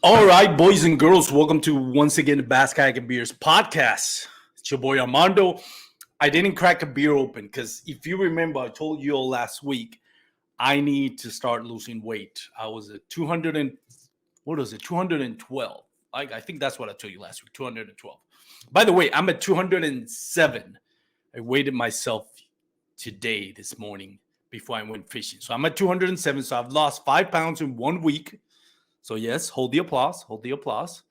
All right, boys and girls, welcome to once again the Kayak and Beers podcast. It's your boy Armando. I didn't crack a beer open because if you remember, I told you all last week I need to start losing weight. I was at 200 and what was it? 212. I think that's what I told you last week. 212. By the way, I'm at 207. I weighed myself today, this morning, before I went fishing. So I'm at 207. So I've lost 5 pounds in 1 week. So yes, hold the applause. Hold the applause.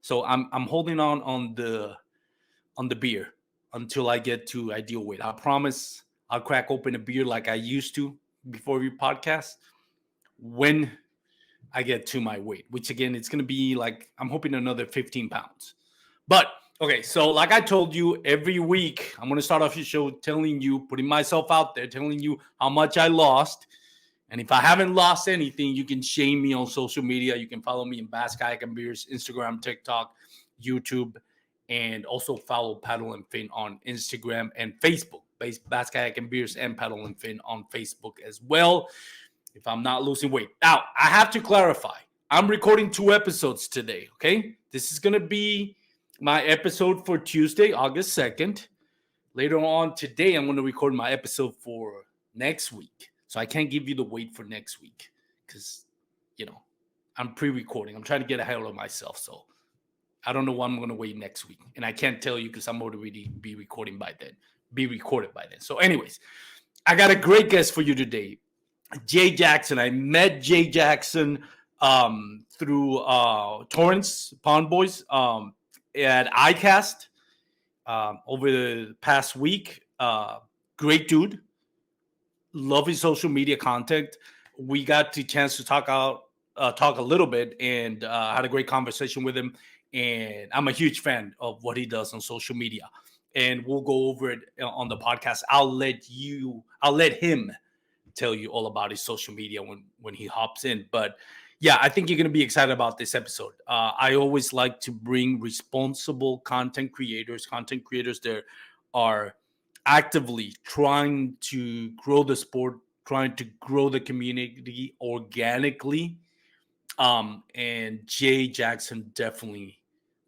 So I'm holding on the beer until I get to ideal weight. I promise I'll crack open a beer like I used to before we podcast when I get to my weight, which again it's gonna be like I'm hoping another 15 pounds. But okay, so like I told you, every week I'm gonna start off your show telling you, putting myself out there, telling you how much I lost. And if I haven't lost anything, you can shame me on social media. You can follow me in Kayak and Beers, Instagram, TikTok, YouTube, and also follow Paddle and Fin on Instagram and Facebook. Kayak and Beers and Paddle and Fin on Facebook as well. If I'm not losing weight. Now, I have to clarify. I'm recording 2 episodes today, okay? This is going to be my episode for Tuesday, August 2nd. Later on today, I'm going to record my episode for next week. So I can't give you the weight for next week because, I'm pre-recording. I'm trying to get ahead of myself. So I don't know what I'm going to weigh next week. And I can't tell you because I'm already be recorded by then. So anyways, I got a great guest for you today. Jay Jackson. I met Jay Jackson through Torrance Pond Boys at ICAST over the past week. Great dude. Love his social media content. We got the chance to talk a little bit and had a great conversation with him. And I'm a huge fan of what he does on social media. And we'll go over it on the podcast. I'll let him tell you all about his social media when he hops in. But yeah, I think you're going to be excited about this episode. I always like to bring responsible content creators that are actively trying to grow the sport, trying to grow the community organically. And Jay Jackson definitely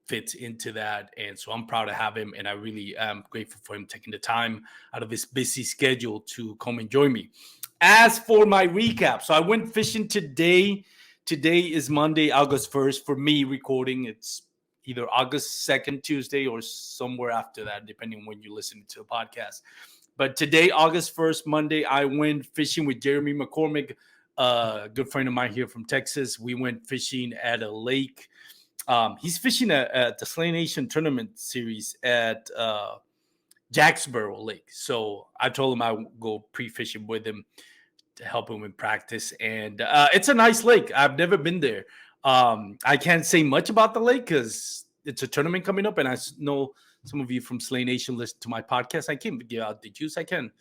fits into that. And so I'm proud to have him. And I really am grateful for him taking the time out of his busy schedule to come and join me. As for my recap, so I went fishing today. Today is Monday, August 1st. For me recording, it's either August 2nd, Tuesday, or somewhere after that, depending on when you're listening to the podcast. But today, August 1st, Monday, I went fishing with Jeremy McCormick, a good friend of mine here from Texas. We went fishing at a lake. He's fishing at the Slay Nation tournament series at Jacksboro Lake. So I told him I would go pre-fishing with him to help him in practice. And it's a nice lake. I've never been there. I can't say much about the lake because it's a tournament coming up, and I know some of you from Slay Nation listen to my podcast. I can't give out the juice. I can't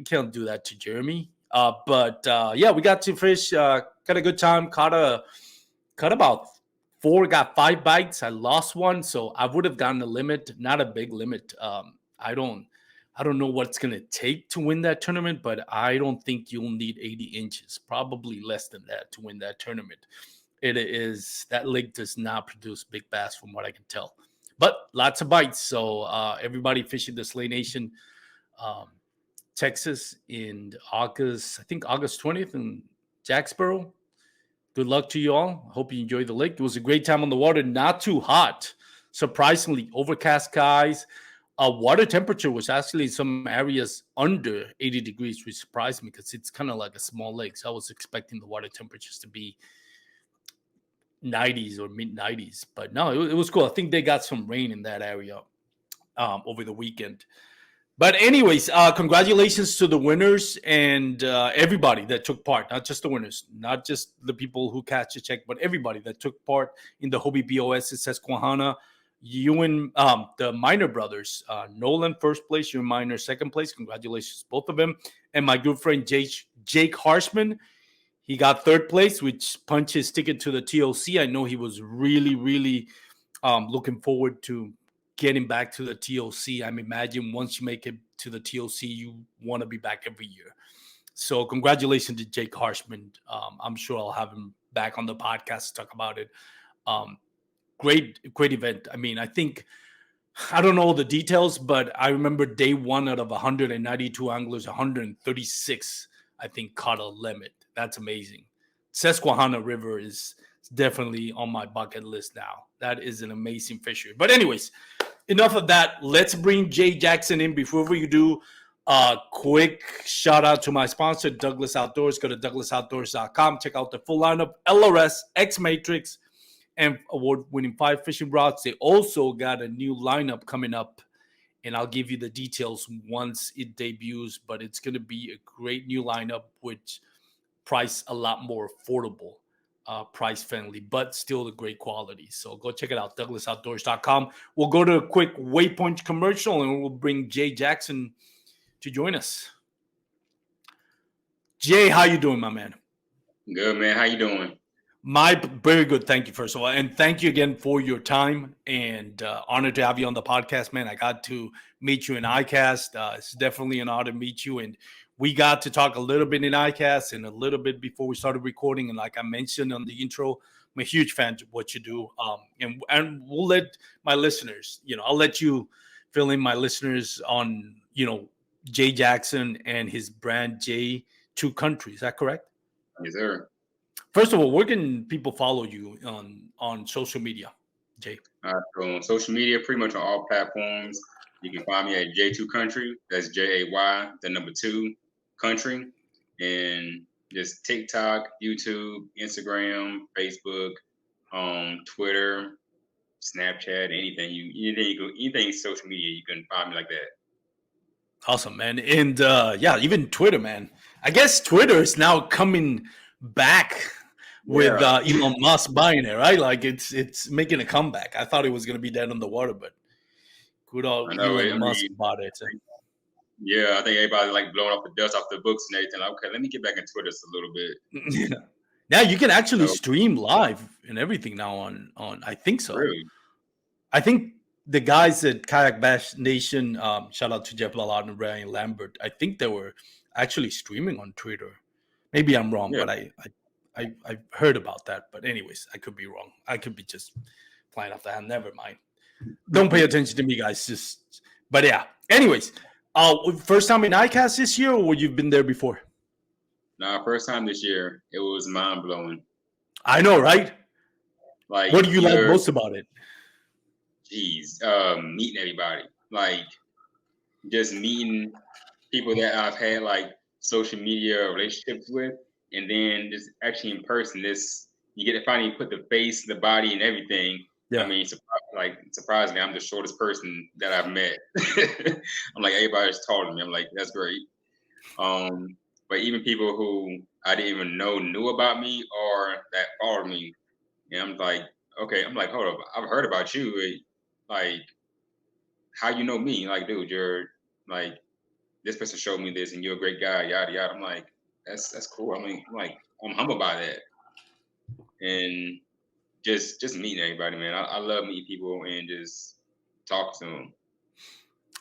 do that to Jeremy. But yeah, we got to fish. Got a good time. Caught about 4. Got 5 bites. I lost 1, so I would have gotten a limit. Not a big limit. I don't know what it's gonna take to win that tournament, but I don't think you'll need 80 inches. Probably less than that to win that tournament. That lake does not produce big bass from what I can tell, but lots of bites. So everybody fishing the Slay Nation, Texas in August 20th in Jacksboro. Good luck to you all. Hope you enjoy the lake. It was a great time on the water. Not too hot. Surprisingly, overcast skies. Water temperature was actually in some areas under 80 degrees, which surprised me because it's kind of like a small lake. So I was expecting the water temperatures to be 90s or mid 90s, but no, it was cool. I think they got some rain in that area over the weekend. But anyways, congratulations to the winners and everybody that took part, not just the winners, not just the people who catch a check, but everybody that took part in the Hobie BOS at Susquehanna. You and the Minor brothers, Nolan first place, you and Minor second place. Congratulations, both of them. And my good friend Jake Harshman, he got third place, which punched his ticket to the TOC. I know he was really, really looking forward to getting back to the TOC. I imagine once you make it to the TOC, you want to be back every year. So congratulations to Jake Harshman. I'm sure I'll have him back on the podcast to talk about it Great event. I mean, I don't know the details, but I remember day one out of 192 anglers, 136 I think caught a limit. That's amazing. Susquehanna River is definitely on my bucket list now. That is an amazing fishery. But anyways, enough of that. Let's bring Jay Jackson in. Before we do, a quick shout out to my sponsor, Douglas Outdoors. Go to douglasoutdoors.com. Check out the full lineup: LRS, X Matrix, and award-winning 5 fishing rods. They also got a new lineup coming up, and I'll give you the details once it debuts. But it's going to be a great new lineup, which price a lot more affordable, price friendly, but still the great quality. So go check it out, douglasoutdoors.com. We'll go to a quick Waypoint commercial, and we'll bring Jay Jackson to join us. Jay, how you doing, my man? Good, man. How you doing? Very good. Thank you, first of all. And thank you again for your time, and honored to have you on the podcast, man. I got to meet you in ICAST. It's definitely an honor to meet you. And we got to talk a little bit in ICAST and a little bit before we started recording. And like I mentioned on the intro, I'm a huge fan of what you do. And we'll let my listeners, I'll let you fill in my listeners on, Jay Jackson and his brand Jay2Country. Is that correct? Yes, sir. First of all, where can people follow you on social media, Jay? So on social media, pretty much on all platforms. You can find me at Jay2Country. That's JAY, the number 2, country. And just TikTok, YouTube, Instagram, Facebook, Twitter, Snapchat, anything social media, you can find me like that. Awesome, man. And even Twitter, man. I guess Twitter is now coming back with Elon Musk buying it, right? Like it's making a comeback. I thought it was going to be dead on the water, but good old Elon Musk bought it. Yeah, I think everybody's like blowing off the dust off the books and everything. Like, okay, let me get back in Twitter just a little bit. Now you can actually stream live and everything now on I think so. Really? I think the guys at Kayak Bash Nation, shout out to Jeff Lalard and Ryan Lambert, I think they were actually streaming on Twitter. Maybe I'm wrong, but I've heard about that. But anyways, I could be wrong. I could be just flying off the hand. Never mind. Don't pay attention to me, guys. But yeah. Anyways, first time in ICAST this year, or you've been there before? Nah, first time this year. It was mind blowing. I know, right? Like, what do you like most about it? Geez, meeting everybody. Like, just meeting people that I've had like social media relationships with, and then just actually in person, you get to finally put the face, the body, and everything. Yeah. I mean, surprisingly, I'm the shortest person that I've met. I'm like, everybody's taller than me. I'm like, that's great. But even people who I didn't even know knew about me or that followed me, and I'm like, okay, hold up, I've heard about you. Like, how you know me? Like, dude, you're like, this person showed me this, and you're a great guy, yada yada. I'm like, that's cool. I mean, I'm humbled by that, and just meeting everybody, man. I love meeting people and just talk to them.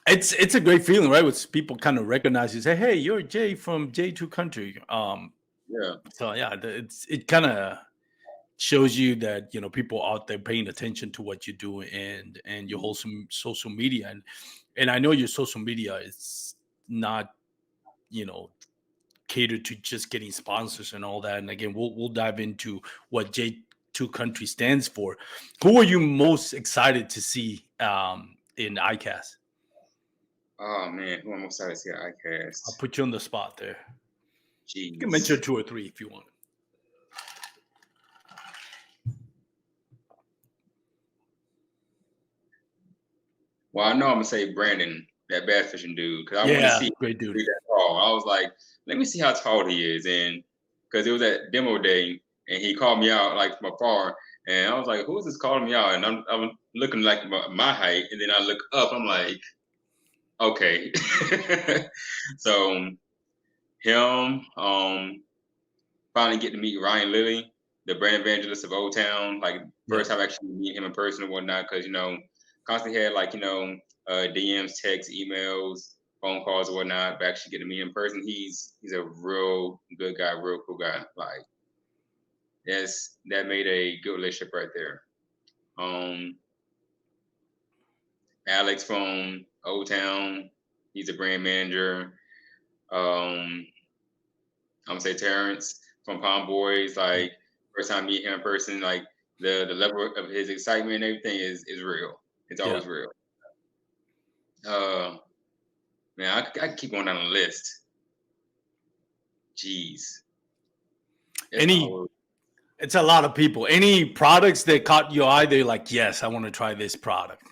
It's a great feeling, right? When people kind of recognize you, say, "Hey, you're Jay from Jay2Country." Yeah. So yeah, it kind of shows you that people out there paying attention to what you do and your whole social media, and I know your social media is not catered to just getting sponsors and all that. And again, we'll dive into what Jay2Country stands for. Who are you most excited to see in ICAST? Oh man, who am I most excited to see at ICAST? I'll put you on the spot there. Jeez. You can mention 2 or 3 if you want. Well, I know I'm gonna say Brandon, that bass fishing dude, because I want to see great dude. That tall. I was like, let me see how tall he is, and because it was at demo day, and he called me out like from afar, and I was like, who is this calling me out? And I'm looking like my height, and then I look up, I'm like, okay. So him, finally get to meet Ryan Lilly, the brand evangelist of Old Town, like first time actually meet him in person and whatnot, because constantly had DMs, texts, emails, phone calls, and whatnot. But actually get to meet him in person, he's a real good guy, real cool guy. Like, that made a good relationship right there. Alex from Old Town, he's a brand manager. I'm gonna say Terrence from Palm Boys. Like first time meeting him in person, like the level of his excitement and everything is real. It's always real. Man, I keep going down the list. Jeez. It's a lot of people. Any products that caught your eye? They're like, yes, I want to try this product.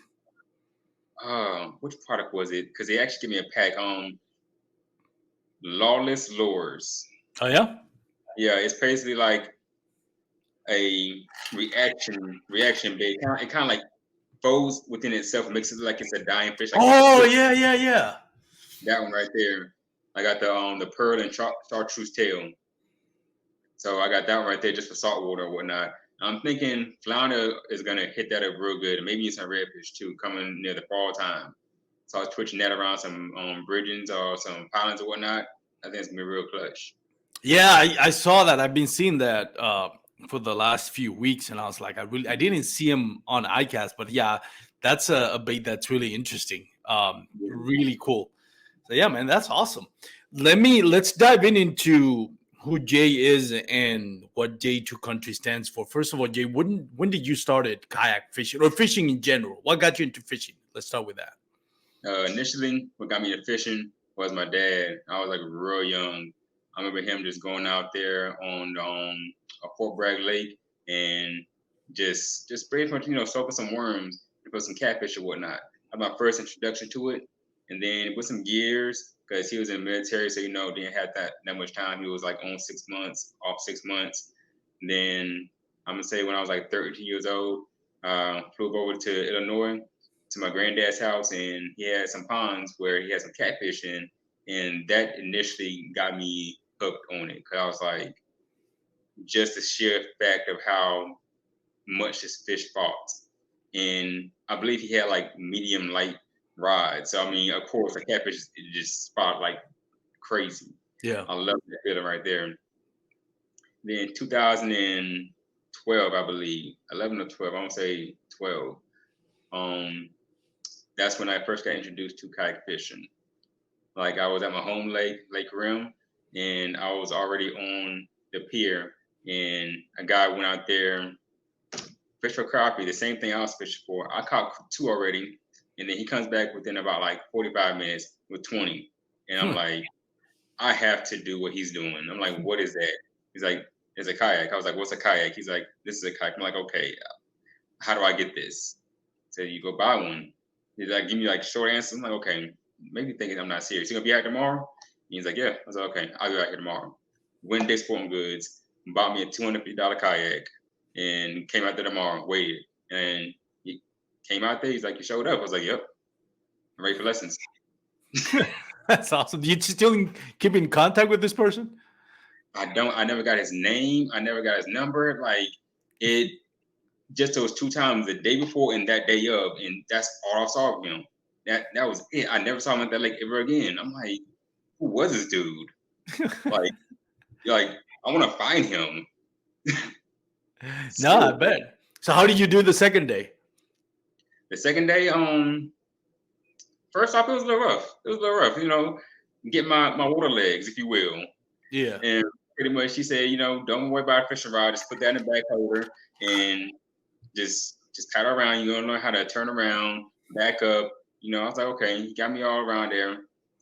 Which product was it? Because they actually gave me a pack. Lawless Lures. Oh yeah. Yeah, it's basically like a reaction bait. It kind of like folds within itself, makes it like it's a dying fish. Like yeah. That one right there. I got the pearl and chartreuse tail. So I got that one right there just for saltwater and whatnot. I'm thinking flounder is gonna hit that up real good, and maybe some redfish too, coming near the fall time. So I was twitching that around some bridgings or some pilings or whatnot. I think it's gonna be real clutch. Yeah, I saw that. I've been seeing that for the last few weeks, and I was like, I didn't see him on iCast, but yeah, that's a bait that's really interesting. Really cool. So yeah, man, that's awesome. Let's dive into who Jay is and what Jay2Country stands for. First of all, Jay, when did you start at kayak fishing or fishing in general? What got you into fishing? Let's start with that. Initially, what got me to fishing was my dad. I was like real young. I remember him just going out there on a Fort Bragg Lake and just pretty much, soaking some worms and put some catfish or whatnot. That was my first introduction to it. And then with some gears, because he was in the military, so didn't have that much time. He was like on 6 months, off 6 months. And then I'm gonna say when I was like 32 years old, flew over to Illinois to my granddad's house, and he had some ponds where he had some catfish in, and that initially got me hooked on it because I was like, just the sheer fact of how much this fish fought. And I believe he had like medium light rods. So I mean, of course, a catfish just spot like crazy. Yeah, I love that feeling right there. Then 2012, I believe, 11 or 12, I won't say 12. That's when I first got introduced to kayak fishing. Like I was at my home lake, Lake Rim, and I was already on the pier, and a guy went out there, fished for crappie, the same thing I was fishing for. I caught 2 already, and then he comes back within about like 45 minutes with 20. And I'm like, I have to do what he's doing. I'm like, what is that? He's like, it's a kayak. I was like, what's a kayak? He's like, this is a kayak. I'm like, okay, how do I get this? So you go buy one. He's like, give me like short answers. I'm like, okay, maybe thinking I'm not serious. You gonna be out tomorrow? He's like, yeah. I was like, okay, I'll be out here tomorrow. Went to Sporting Goods, bought me a $250 kayak, and came out there tomorrow, waited. And he came out there, he's like, you showed up. I was like, yep, I'm ready for lessons. That's awesome. Do you still keep in contact with this person? I never got his name. I never got his number. Like it, just those 2 times, the day before and that day of, and that's all I saw of him. That was it. I never saw him at that lake ever again. I'm like, who was this dude? like I want to find him. No, I bet. So how did you do the second day? The second day, first off, it was a little rough. Get my water legs, if you will. Yeah. And pretty much she said, don't worry about a fishing rod. Just put that in the back holder and just paddle around. You're gonna learn how to turn around, back up. I was like, okay, he got me all around there.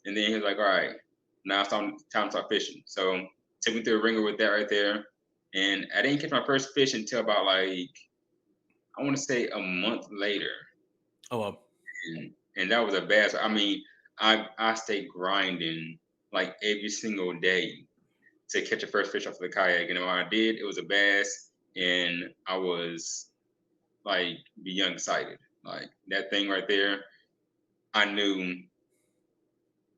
And then he was like, all right, now it's time to start fishing. So took me through a ringer with that right there. And I didn't catch my first fish until about like, I want to say a month later. Oh, wow. And that was a bad. I mean, I stayed grinding like every single day to catch a first fish off the kayak. And when I did, it was a bass, and I was like beyond excited. Like that thing right there, I knew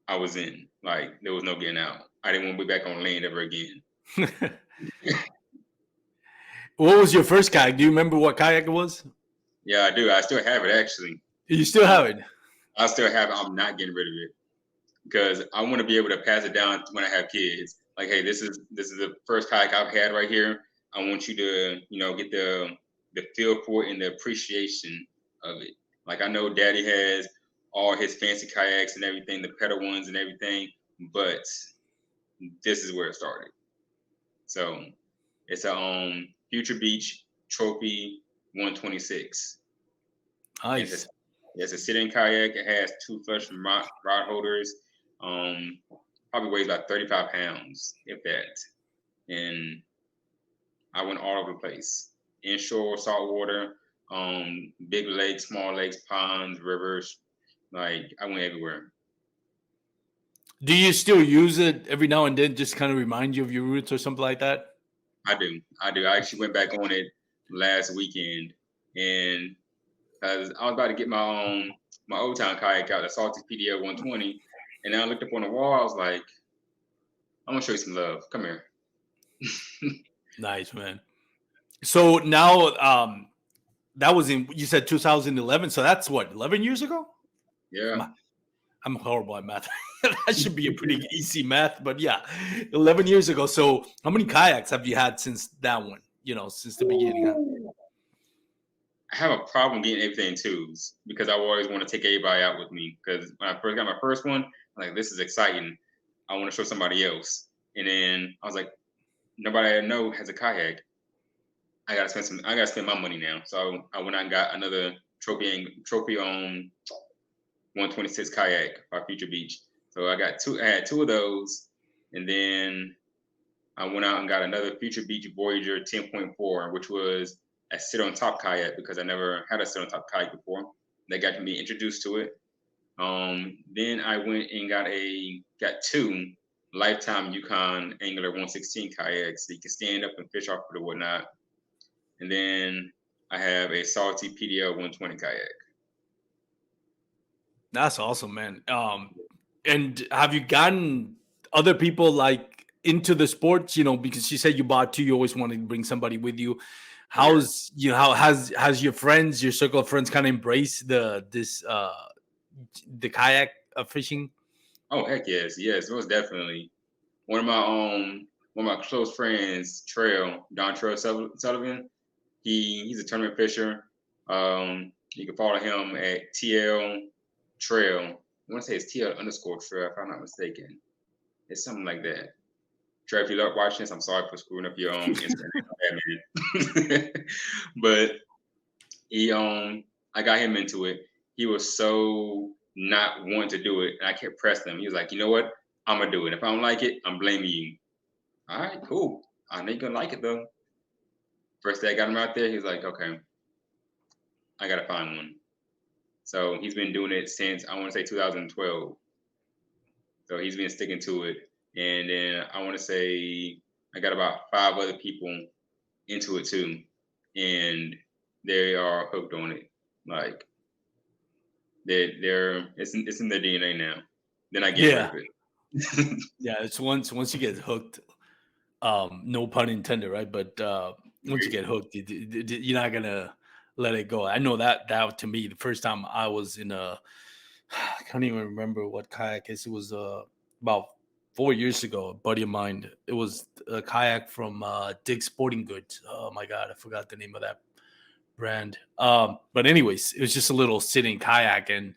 I was in. Like there was no getting out. I didn't want to be back on land ever again. What was your first kayak? Do you remember what kayak it was? Yeah, I do. I still have it actually. You still have it? I still have it. I'm not getting rid of it because I want to be able to pass it down when I have kids. Like, hey, this is the first kayak I've had right here. I want you to, get the the feel for it and the appreciation of it. Like I know Daddy has all his fancy kayaks and everything, the pedal ones and everything, but this is where it started. So it's a Future Beach Trophy 126. Nice. It's a sit-in kayak. It has 2 flush rod holders. Probably weighs about 35 pounds, if that. And I went all over the place. Inshore, saltwater, big lakes, small lakes, ponds, rivers. Like I went everywhere. Do you still use it every now and then, just kind of remind you of your roots or something like that? I do. I actually went back on it last weekend, and because I was about to get my Old Town kayak out, the Salty PDL 120, and I looked up on the wall. I was like, I'm gonna show you some love. Come here. Nice, man. So now, that was you said 2011. So that's what, 11 years ago? Yeah. I'm horrible at math. That should be a pretty easy math, but yeah, 11 years ago. So how many kayaks have you had since that one? Since the beginning? I have a problem getting everything in twos because I always want to take everybody out with me. Because when I first got my first one, I'm like, this is exciting. I want to show somebody else. And then I was like, nobody I know has a kayak. I gotta spend my money now. So I went out and got another trophy on 126 kayak by Future Beach. So I had 2 of those, and then I went out and got another Future Beach Voyager 10.4, which was a sit on top kayak because I never had a sit on top kayak before. They got me introduced to it. Then I went and got 2 Lifetime Yukon Angler 116 kayaks so you can stand up and fish off it or whatnot. And then I have a Salty PDL 120 kayak. That's awesome, man. And have you gotten other people like into the sports? Because you said you bought 2, you always wanted to bring somebody with you. How has your friends, your circle of friends, kind of embraced the kayak fishing? Oh heck yes, most definitely. One of my close friends, Don Trail Sullivan. He's a tournament fisher. You can follow him at TL Trail. I want to say it's TL _ Trail, if I'm not mistaken. It's something like that. Trey, if you're watching this, I'm sorry for screwing up your Instagram. But I got him into it. He was so not wanting to do it, and I kept pressing him. He was like, you know what? I'm gonna do it. If I don't like it, I'm blaming you. All right, cool. I know you're gonna like it though. First day I got him out there, he was like, okay, I gotta find one. So he's been doing it since I want to say 2012. So he's been sticking to it. And then I want to say I got about 5 other people into it too. And they are hooked on it. Like it's in their DNA now. Then I get rid of it. Yeah, it's once you get hooked, no pun intended, right? But once you get hooked, you're not gonna let it go. I know that to me, the first time I was in I can't even remember what kayak it was. About 4 years ago, a buddy of mine. It was a kayak from Dick's Sporting Goods. Oh my god, I forgot the name of that brand. But anyways, it was just a little sitting kayak, and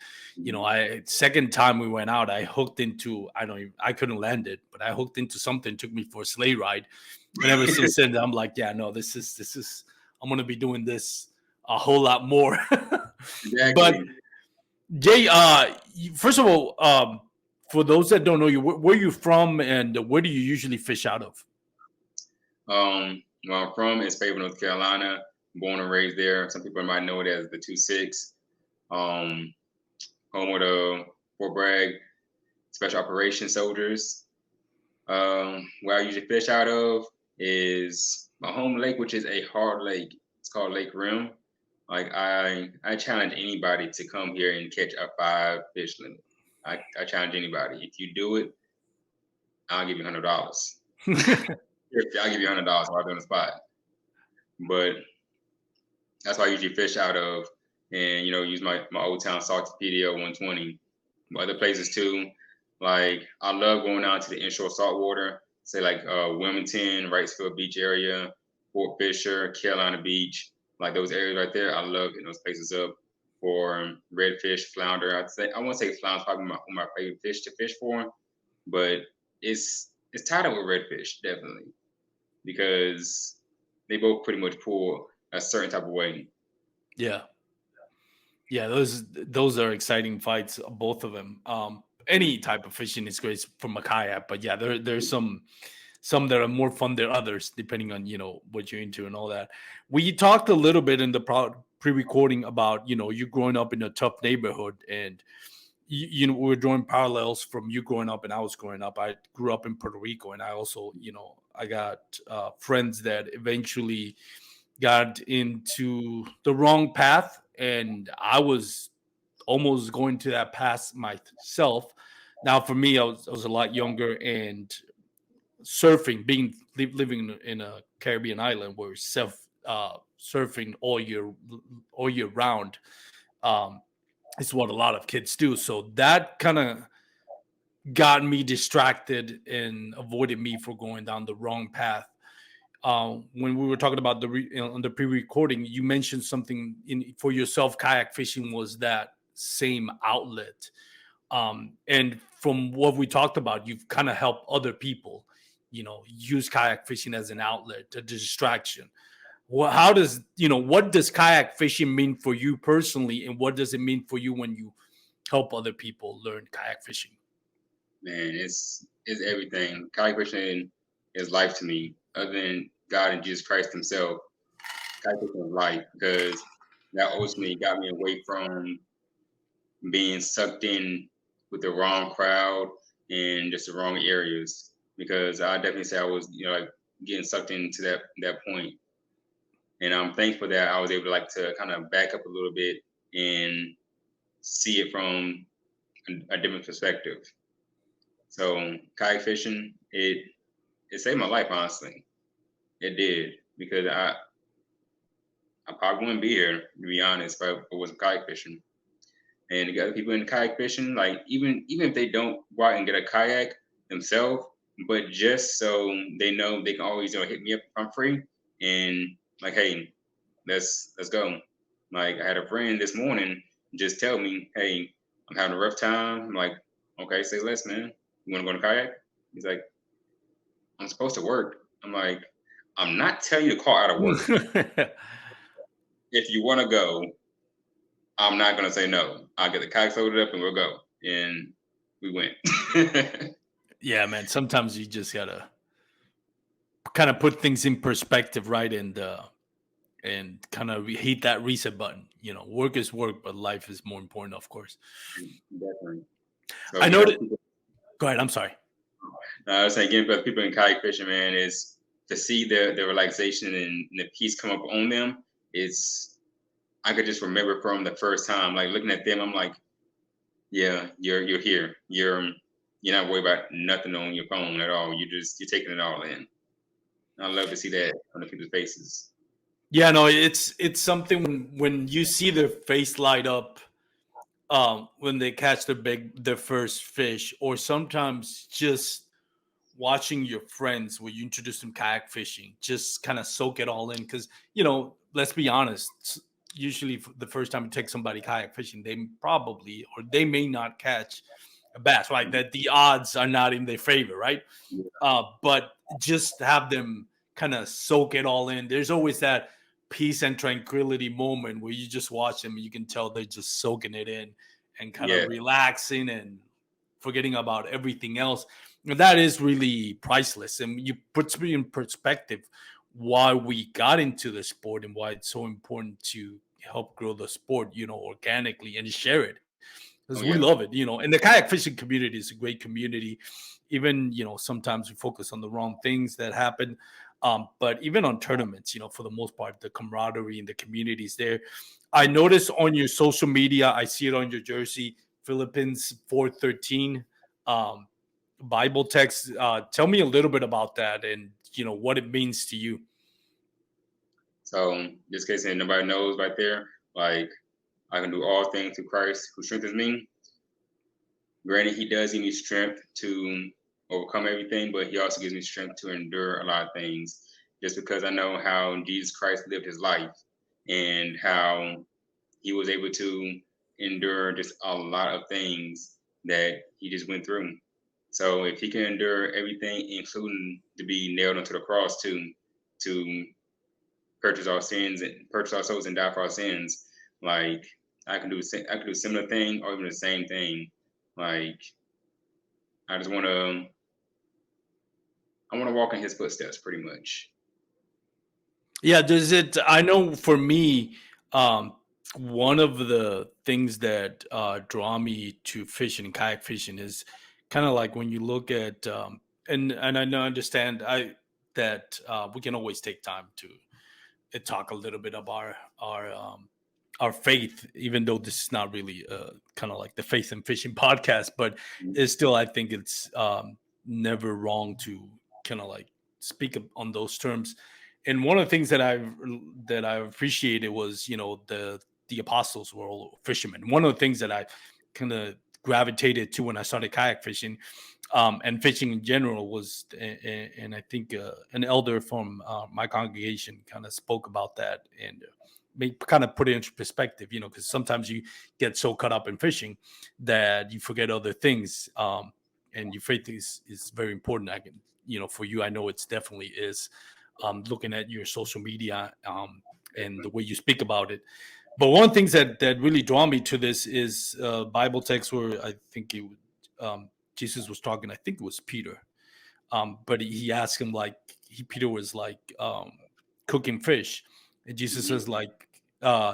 second time we went out, I hooked into I couldn't land it, but I hooked into something. Took me for a sleigh ride, and ever since then, I'm like, yeah, no, this is I'm gonna be doing this a whole lot more. Exactly. But Jay, first of all, for those that don't know you, where are you from, and where do you usually fish out of? Where I'm from is Fayetteville, North Carolina. Born and raised there. Some people might know it as the 2-6. Home of the Fort Bragg Special Operations Soldiers. Where I usually fish out of is my home lake, which is a hard lake. It's called Lake Rim. Like I challenge anybody to come here and catch a 5 fish limit. I challenge anybody. If you do it, I'll give you $100. I'll give you $100 while I'm on the spot. But that's why I usually fish out of, and use my Old Town Salty PDL 120. But other places too. Like I love going out to the inshore saltwater, say like Wilmington, Wrightsville Beach area, Fort Fisher, Carolina Beach. like those areas right there. I love hitting those places up for redfish, flounder. I won't say flounder probably my favorite fish to fish for, but it's tied up with redfish definitely because they both pretty much pull a certain type of way. Yeah. Yeah, those are exciting fights, both of them. Any type of fishing is great from a kayak, but yeah, there's some that are more fun than others, depending on what you're into and all that. We talked a little bit in the pre-recording about you growing up in a tough neighborhood, and we're drawing parallels from you growing up and I was growing up. I grew up in Puerto Rico, and I also I got friends that eventually got into the wrong path, and I was almost going to that path myself. Now, for me, I was a lot younger, and surfing, living in a Caribbean island where surfing all year round, um, is what a lot of kids do. So that kind of got me distracted and avoided me from going down the wrong path. When we were talking about on the pre-recording, you mentioned something for yourself. Kayak fishing was that same outlet, and from what we talked about, you've kind of helped other people, use kayak fishing as an outlet, a distraction. Well, what does kayak fishing mean for you personally, and what does it mean for you when you help other people learn kayak fishing? Man, it's everything. Kayak fishing is life to me. Other than God and Jesus Christ Himself, kayak fishing is life because that ultimately got me away from being sucked in with the wrong crowd and just the wrong areas. Because I definitely say I was, like getting sucked into that point, and I'm thankful that I was able to to kind of back up a little bit and see it from a different perspective. So kayak fishing, it saved my life, honestly. It did because I probably wouldn't be here to be honest if I wasn't kayak fishing. And the other people in kayak fishing, like even if they don't go out and get a kayak themselves, but just so they know they can always hit me up if I'm free and like, hey, let's go. Like I had a friend this morning just tell me, hey, I'm having a rough time. I'm like, okay, say less, man. You want to go on a kayak? He's like, I'm supposed to work. I'm like, I'm not telling you to call out of work. If you want to go, I'm not gonna say no. I'll get the kayak loaded up and we'll go. And we went. Yeah, man. Sometimes you just gotta kind of put things in perspective, right? And kind of hit that reset button. Work is work, but life is more important, of course. Definitely. So I know that. Go ahead. I'm sorry. I was saying, again, but people in kayak fishing, man, is to see the relaxation and the peace come up on them. It's I could just remember from the first time, like looking at them, I'm like, yeah, you're here. You're not worried about nothing on your phone at all. You're taking it all in. I love to see that on the people's faces. Yeah, no, it's something when you see their face light up, when they catch their first fish, or sometimes just watching your friends when you introduce them kayak fishing, just kind of soak it all in. Because let's be honest, usually the first time you take somebody kayak fishing, they probably or they may not catch a bass, right? That the odds are not in their favor, right? But just have them kind of soak it all in. There's always that peace and tranquility moment where you just watch them and you can tell they're just soaking it in and kind Yeah, of relaxing and forgetting about everything else. And that is really priceless. And you put me in perspective why we got into the sport and why it's so important to help grow the sport, organically and share it oh because we yeah, love it. And the kayak fishing community is a great community. Even sometimes we focus on the wrong things that happen, but even on tournaments, for the most part, the camaraderie and the community is there. I notice on your social media, I see it on your jersey, Philippines 413, um, Bible text. Tell me a little bit about that and what it means to you. so just in case nobody knows right there, like I can do all things through Christ who strengthens me. Granted, He does give me strength to overcome everything, but He also gives me strength to endure a lot of things. Just because I know how Jesus Christ lived His life, and how he was able to endure just a lot of things that he just went through. So if he can endure everything, including to be nailed onto the cross to purchase our sins and purchase our souls and die for our sins, like I can do a similar thing or even the same thing. Like I just I want to walk in his footsteps, pretty much. Yeah, does it? I know for me, um, one of the things that draw me to fishing and kayak fishing is kind of like when you look at and I know understand I that we can always take time to talk a little bit about our faith, even though this is not really kind of like the faith and fishing podcast, but it's still I think it's never wrong to kind of like speak on those terms. And one of the things that I appreciated was the apostles were all fishermen. One of the things that I kind of gravitated to when I started kayak fishing and fishing in general was, and I think an elder from my congregation kind of spoke about that and kind of put it into perspective, because sometimes you get so caught up in fishing that you forget other things. And your faith is very important. I can, for you, I know it's definitely is. Looking at your social media and the way you speak about it. But one of the things that really draw me to this is Bible text where I think Jesus was talking. I think it was Peter, but he asked him like Peter was like cooking fish, and Jesus Mhm. says like,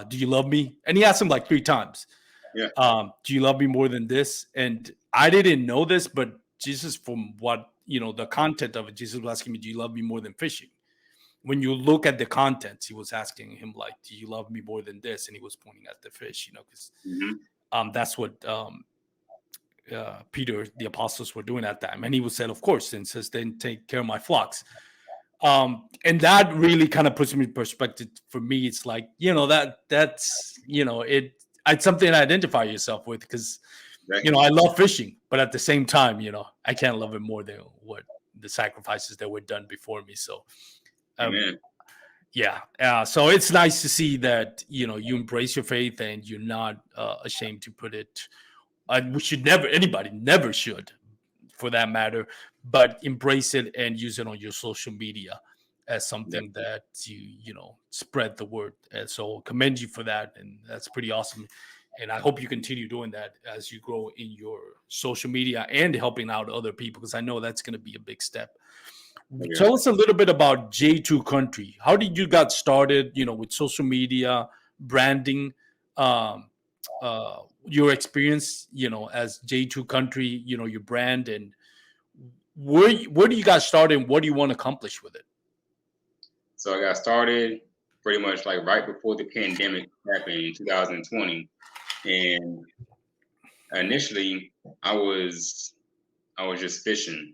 "Do you love me?" And he asked him like 3 times, Yeah. "Do you love me more than this?" And I didn't know this, but Jesus, from what the content of it, Jesus was asking me, "Do you love me more than fishing?" When you look at the contents, he was asking him like, "Do you love me more than this?" And he was pointing at the fish, because Hmm. that's what Peter, the apostles, were doing at that time. And he was said, "Of course," and says, "Then take care of my flocks." And that really kind of puts me in perspective for me. It's like that's it's something to identify yourself with because Exactly. I love fishing, but at the same time, I can't love it more than what the sacrifices that were done before me. So um, Amen. yeah, so it's nice to see that you embrace your faith and you're not ashamed to put it. We should never, anybody never should, for that matter, but embrace it and use it on your social media as something Definitely. that you spread the word. And so commend you for that, and that's pretty awesome. And I hope you continue doing that as you grow in your social media and helping out other people, because I know that's going to be a big step. Oh, yeah. Tell us a little bit about J2Country. How did you got started? With social media, branding, your experience, as J2Country, your brand, and where do you guys start and what do you want to accomplish with it? So I got started pretty much like right before the pandemic happened in 2020, and initially I was I was just fishing.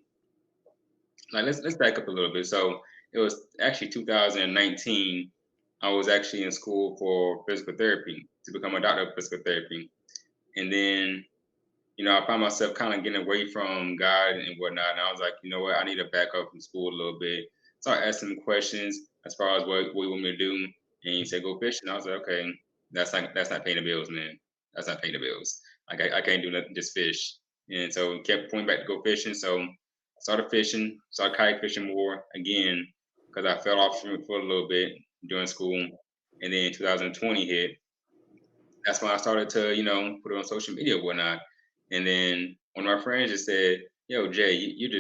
Like let's back up a little bit. So it was actually 2019. I was actually in school for physical therapy to become a doctor of physical therapy, and then I found myself kind of getting away from God and whatnot. And I was like, you know what, I need to back up from school a little bit. So I asked him questions as far as what you want me to do. And he said, go fishing. I was like, okay, that's not paying the bills, man. That's not paying the bills. Like I can't do nothing, just fish. And so he kept pointing back to go fishing. So I started fishing, started kayak fishing more again, because I fell off from it for a little bit during school. And then 2020 hit, that's when I started to, put it on social media and whatnot. And then one of my friends just said, "Yo, Jay, you're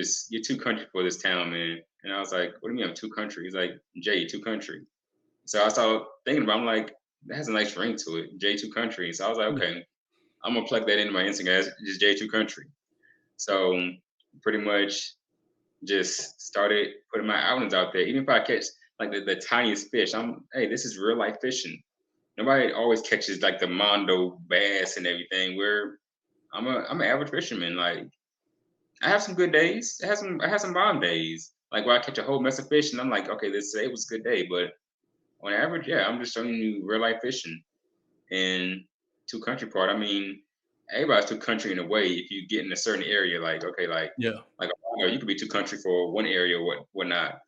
too country for this town, man." And I was like, "What do you mean I'm too country?" He's like, "Jay, you're too country." So I started thinking about. I'm like, that has a nice ring to it, J2 Country. So I was like, Yeah. okay, I'm gonna plug that into my Instagram as just J2 Country. So pretty much just started putting my outings out there. Even if I catch like the tiniest fish, hey, this is real life fishing. Nobody always catches like the mondo bass and everything. Where I'm an average fisherman. Like I have some good days. I have some bomb days. Like where I catch a whole mess of fish and I'm like, okay, this today was a good day. But on average, yeah, I'm just showing you real life fishing. And two country part, I mean, everybody's too country in a way. If you get in a certain area, like okay, like Yeah. like you could be too country for one area, whatnot.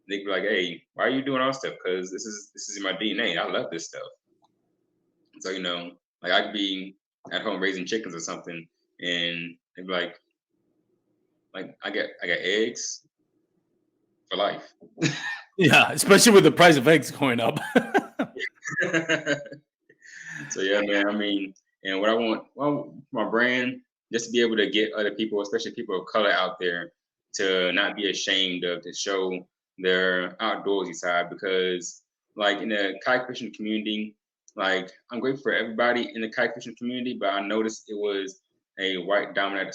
They be like, "Hey, why are you doing all this stuff? Because this is in my DNA. I love this stuff." So like I could be at home raising chickens or something, and they'd be like I got eggs for life. Yeah, especially with the price of eggs going up. So yeah, man. I mean, and what I want, well, my brand, just to be able to get other people, especially people of color, out there to not be ashamed of to show their outdoorsy side. Because, like in the kite fishing community, like I'm grateful for everybody in the kite fishing community, but I noticed it was a white dominated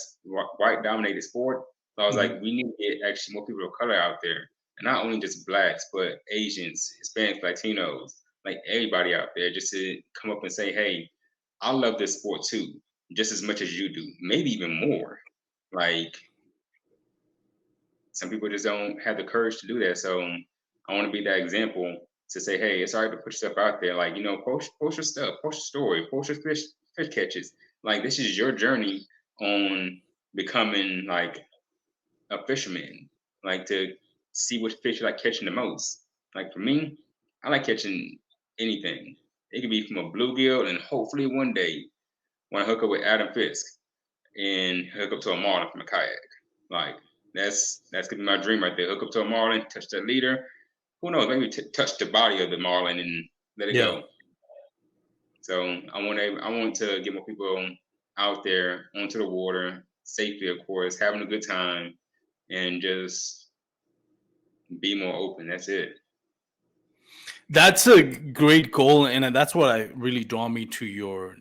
sport. So I was like, Mhm. we need to get actually more people of color out there, and not only just blacks, but Asians, Hispanics, Latinos, like everybody out there, just to come up and say, "Hey, I love this sport too, just as much as you do, maybe even more." Like some people just don't have the courage to do that. So I want to be that example to say, "Hey, it's all right to put yourself out there. Like post your stuff, post your story, post your fish catches. Like this is your journey on becoming like a fisherman. Like to see which fish you like catching the most. Like for me, I like catching anything. It could be from a bluegill, and hopefully one day when I hook up with Adam Fisk and hook up to a marlin from a kayak. Like that's gonna be my dream right there. Hook up to a marlin, touch that leader. Who knows? Maybe touch the body of the marlin and let it Yeah. go. So I want to get more people out there onto the water safely, of course, having a good time, and just be more open. That's it. That's a great goal, and that's what I really draw me to your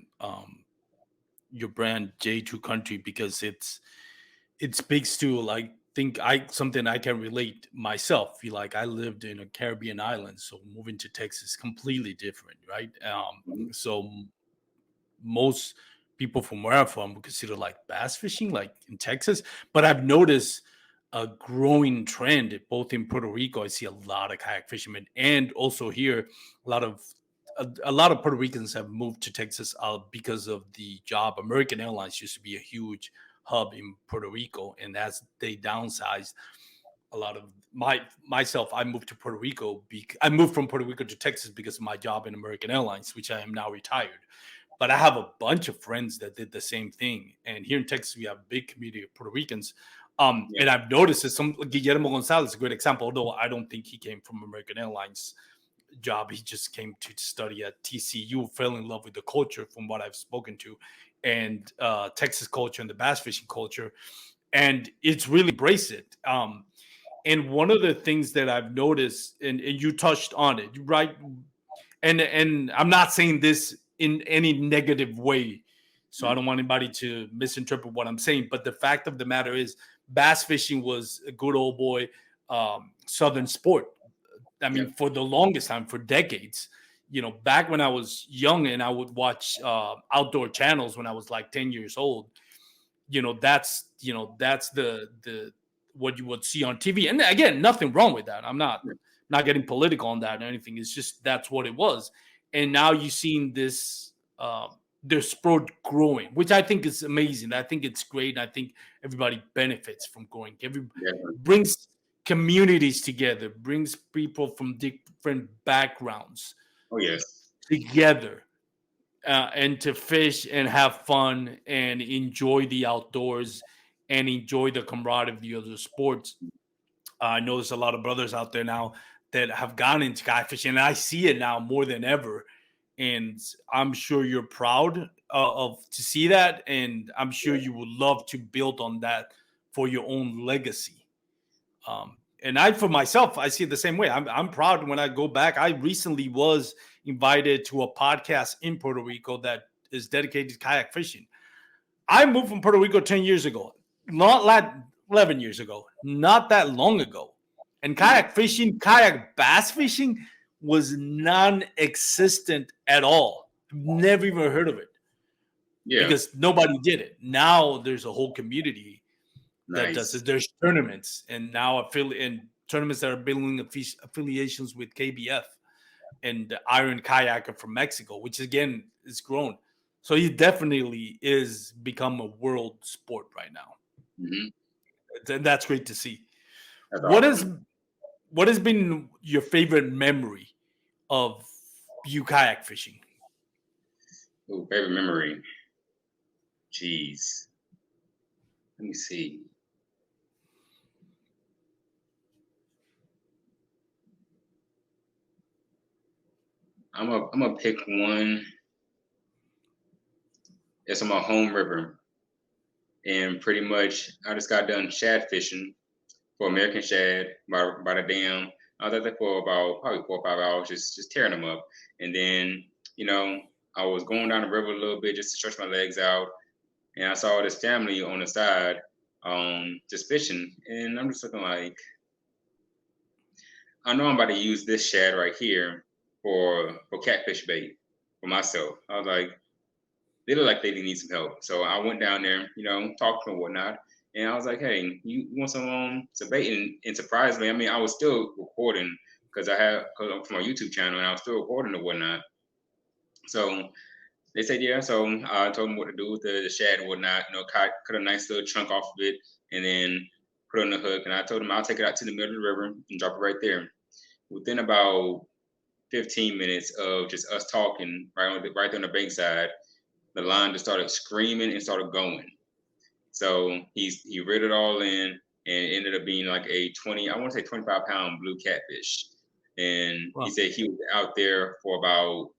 brand J2Country, because it speaks to, like, think I something I can relate myself. Feel like I lived in a Caribbean island, so moving to Texas is completely different, right? Mhm. So most people from where I'm from would consider like bass fishing, like in Texas. But I've noticed a growing trend both in Puerto Rico. I see a lot of kayak fishermen, and also here, a lot of a lot of Puerto Ricans have moved to Texas because of the job. American Airlines used to be a huge hub in Puerto Rico, and as they downsized, a lot of myself, I moved to Puerto Rico. I moved from Puerto Rico to Texas because of my job in American Airlines, which I am now retired. But I have a bunch of friends that did the same thing. And here in Texas, we have a big community of Puerto Ricans. Yeah. And I've noticed that some Guillermo Gonzalez is a great example, although I don't think he came from American Airlines job. He just came to study at TCU, fell in love with the culture from what I've spoken to, and Texas culture and the bass fishing culture. And it's really embraced it. And one of the things that I've noticed, and you touched on it, right? And I'm not saying this in any negative way, so I Mhm. don't want anybody to misinterpret what I'm saying. But the fact of the matter is, bass fishing was a good old boy southern sport. I mean, Yep. for the longest time, for decades. Back when I was young and I would watch outdoor channels when I was like 10 years old. That's the what you would see on TV. And again, nothing wrong with that. I'm not getting political on that or anything. It's just that's what it was. And now you've seen this their sport growing, which I think is amazing. I think it's great. I think everybody benefits from growing. Every Yeah. brings communities together, brings people from different backgrounds Oh yes. together, and to fish and have fun and enjoy the outdoors and enjoy the camaraderie of the other sports. I know there's a lot of brothers out there now that have gone into sky fishing, and I see it now more than ever. And I'm sure you're proud of to see that, and I'm sure you would love to build on that for your own legacy. And I, for myself, I see it the same way. I'm proud when I go back. I recently was invited to a podcast in Puerto Rico that is dedicated to kayak fishing. I moved from Puerto Rico 10 years ago, not like 11 years ago, not that long ago. And Mhm. kayak fishing, kayak bass fishing was non existent at all. Never even heard of it Yeah. because nobody did it. Now there's a whole community that does Nice. it. There's tournaments, and now and tournaments that are building affiliations with KBF and the Iron Kayaker from Mexico, which again is grown. So he definitely is become a world sport right now. Hmm. And that's great to see. That's What is awesome. what has been your favorite memory of you kayak fishing? Ooh, favorite memory. Jeez. Let me see. I'm gonna pick one. It's on my home river, and pretty much I just got done shad fishing for American shad by the dam. I was out there for about probably 4 or 5 hours, just tearing them up, and then you know I was going down the river a little bit just to stretch my legs out, and I saw this family on the side, just fishing, and I'm just looking like, I know I'm about to use this shad right here for catfish bait for myself. I was like, they look like they need some help. So I went down there, talked to them and whatnot. And I was like, hey, you want some bait? And surprisingly, I mean, I was still recording because cause I'm from my YouTube channel and I was still recording and whatnot. So they said, yeah. So I told them what to do with the shad and whatnot, cut a nice little chunk off of it and then put it on the hook. And I told them I'll take it out to the middle of the river and drop it right there. Within about 15 minutes of just us talking right there on the bankside, the line just started screaming and started going. So he reeled it all in, and it ended up being like a 25-pound blue catfish. And he Wow. said he was out there for about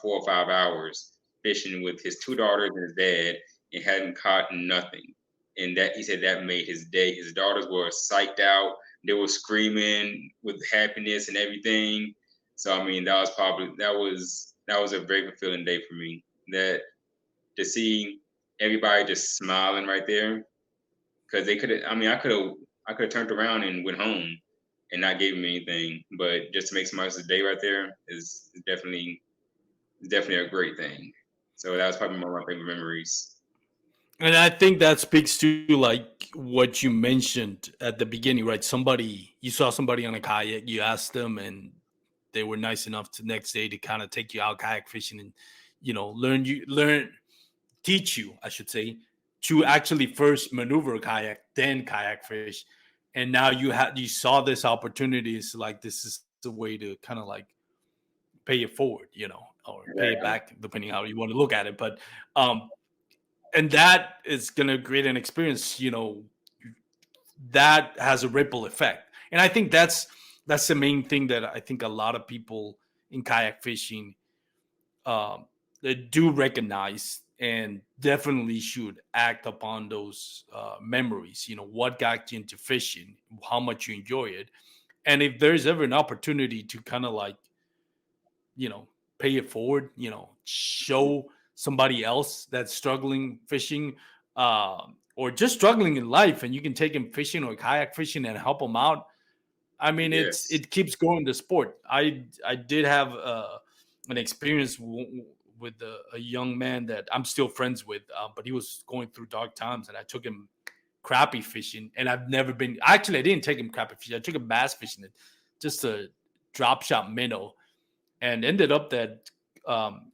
4 or 5 hours fishing with his two daughters and his dad and hadn't caught nothing. And that he said that made his day. His daughters were psyched out. They were screaming with happiness and everything. So I mean, that was a very fulfilling day for me. That to see everybody just smiling right there because they could have. I mean, I could have turned around and went home and not gave him anything, but just to make somebody else's day right there is definitely a great thing. So that was probably one of my favorite memories. And I think that speaks to like what you mentioned at the beginning, right? You saw somebody on a kayak, you asked them, and they were nice enough to next day to kind of take you out kayak fishing and teach you, I should say, to actually first maneuver a kayak, then kayak fish. And now you saw this opportunity. It's like this is a way to kind of like pay it forward, or pay it Yeah, back, depending how you want to look at it. But and that is gonna create an experience, that has a ripple effect. And I think that's the main thing that I think a lot of people in kayak fishing they do recognize and definitely should act upon those memories. What got you into fishing, how much you enjoy it, and if there's ever an opportunity to kind of like you know pay it forward, show somebody else that's struggling fishing, or just struggling in life, and you can take them fishing or kayak fishing and help them out. I mean, yes, it keeps growing the sport. I did have an experience with a young man that I'm still friends with, but he was going through dark times, and I took him crappie fishing. And I've never been. Actually, I didn't take him crappie fishing. I took him bass fishing, just a drop shot minnow, and ended up that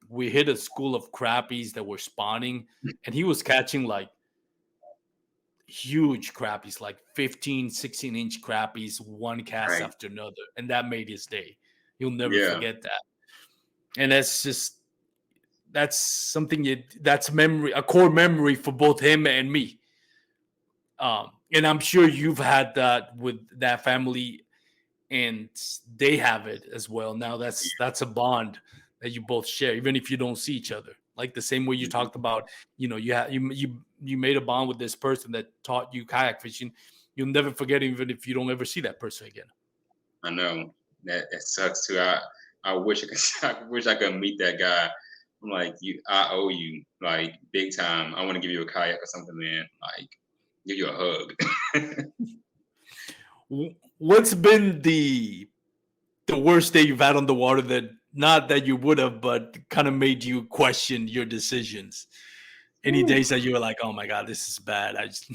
we hit a school of crappies that were spawning, and he was catching like huge crappies, like 15, 16-inch crappies, one cast right, after another. And that made his day. He'll never yeah, forget that. And that's something that's memory, a core memory for both him and me. And I'm sure you've had that with that family, and they have it as well. Now that's a bond that you both share, even if you don't see each other. Like the same way you mhm. talked about, you made a bond with this person that taught you kayak fishing. You'll never forget it, even if you don't ever see that person again. I know that sucks too. I wish I could. I wish I could meet that guy. I'm like, I owe you like big time. I want to give you a kayak or something, man. Like, give you a hug. What's been the worst day you've had on the water, that not that you would have, but kind of made you question your decisions? Any Whew. days that you were like, oh my god, this is bad. I just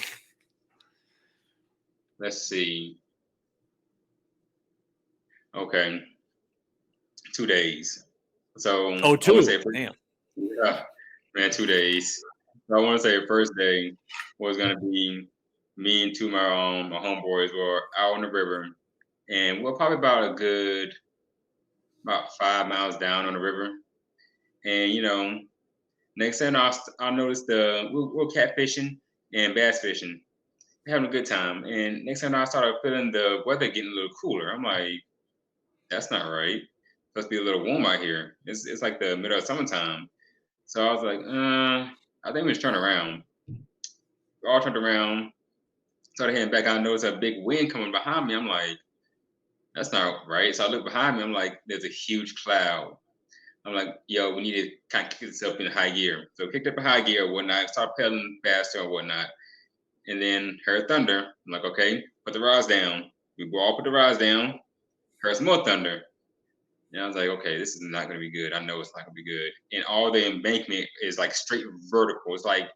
Let's see. Okay, 2 days. So oh, I want to two, say, damn. yeah, man, 2 days. So I want to say the first day was gonna be me and two of my homeboys were out on the river, and we're probably about 5 miles down on the river. And next thing I noticed we're catfishing and bass fishing, having a good time. And next thing I started feeling the weather getting a little cooler. I'm like, that's not right. It's supposed to be a little warm out here. It's like the middle of summertime. So I was like, I think we just turn around. We all turned around, started heading back. I noticed a big wind coming behind me. I'm like, that's not right. So I look behind me. I'm like, there's a huge cloud. I'm like, yo, we need to kind of kick this up in high gear. So kicked up in high gear or whatnot, start pedaling faster or whatnot. And then heard thunder. I'm like, okay, put the rods down. We all put the rods down. Heard some more thunder. And I was like, okay, this is not going to be good. I know it's not going to be good. And all the embankment is like straight vertical. It's like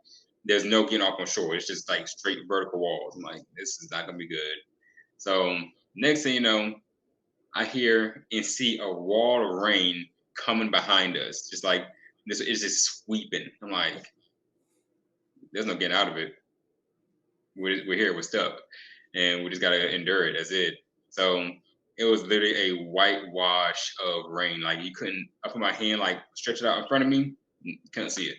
there's no getting off on shore. It's just like straight vertical walls. I'm like, this is not going to be good. So next thing you know, I hear and see a wall of rain coming behind us. Just like this is just sweeping. I'm like, there's no getting out of it. We're here, we're stuck. And we just got to endure it. That's it. So it was literally a whitewash of rain. Like you couldn't, I put my hand, like stretch it out in front of me, couldn't see it.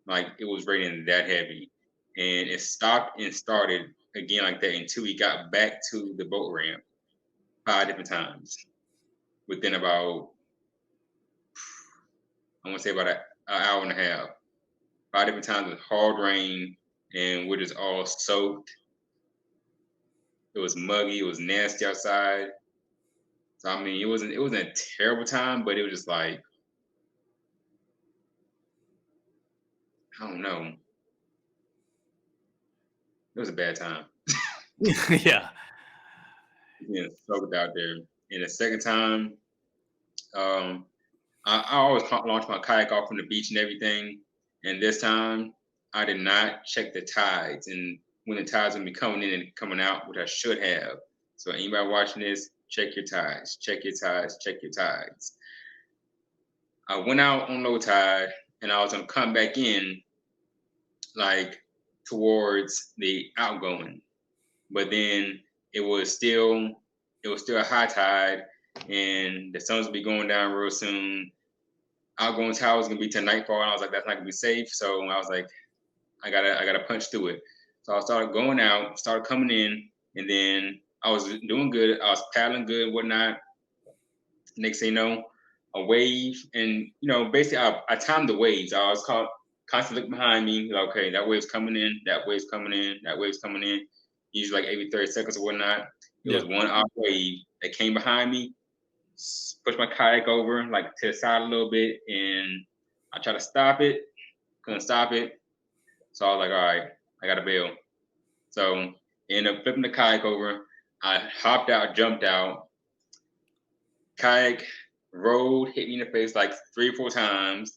Like it was raining that heavy. And it stopped and started again like that until we got back to the boat ramp 5 different times within about, I want to say about an hour and a half. 5 different times with hard rain, and we're just all soaked. It was muggy. It was nasty outside. So I mean, it wasn't a terrible time, but it was just like, I don't know. It was a bad time. Yeah. Yeah, soaked out there. And the second time, I always launch my kayak off from the beach and everything. And this time, I did not check the tides and when the tides would be coming in and coming out, which I should have. So anybody watching this, check your tides, check your tides, check your tides. I went out on low tide and I was gonna come back in like towards the outgoing. But then it was still a high tide and the sun's will be going down real soon. Outgoing tide was gonna be to nightfall, and I was like, that's not gonna be safe. So I was like, I gotta punch through it. So I started going out, started coming in, and then I was doing good. I was paddling good and whatnot. Next thing you know, a wave, and basically I timed the waves. I was constantly looking behind me, like, okay, that wave's coming in, that wave's coming in, that wave's coming in. Usually like every 30 seconds or whatnot. It was one off wave that came behind me, pushed my kayak over like to the side a little bit, and I tried to stop it, couldn't stop it. So I was like, all right, I got to bail. So ended up flipping the kayak over. I hopped out, jumped out. Kayak rolled, hit me in the face like 3 or 4 times.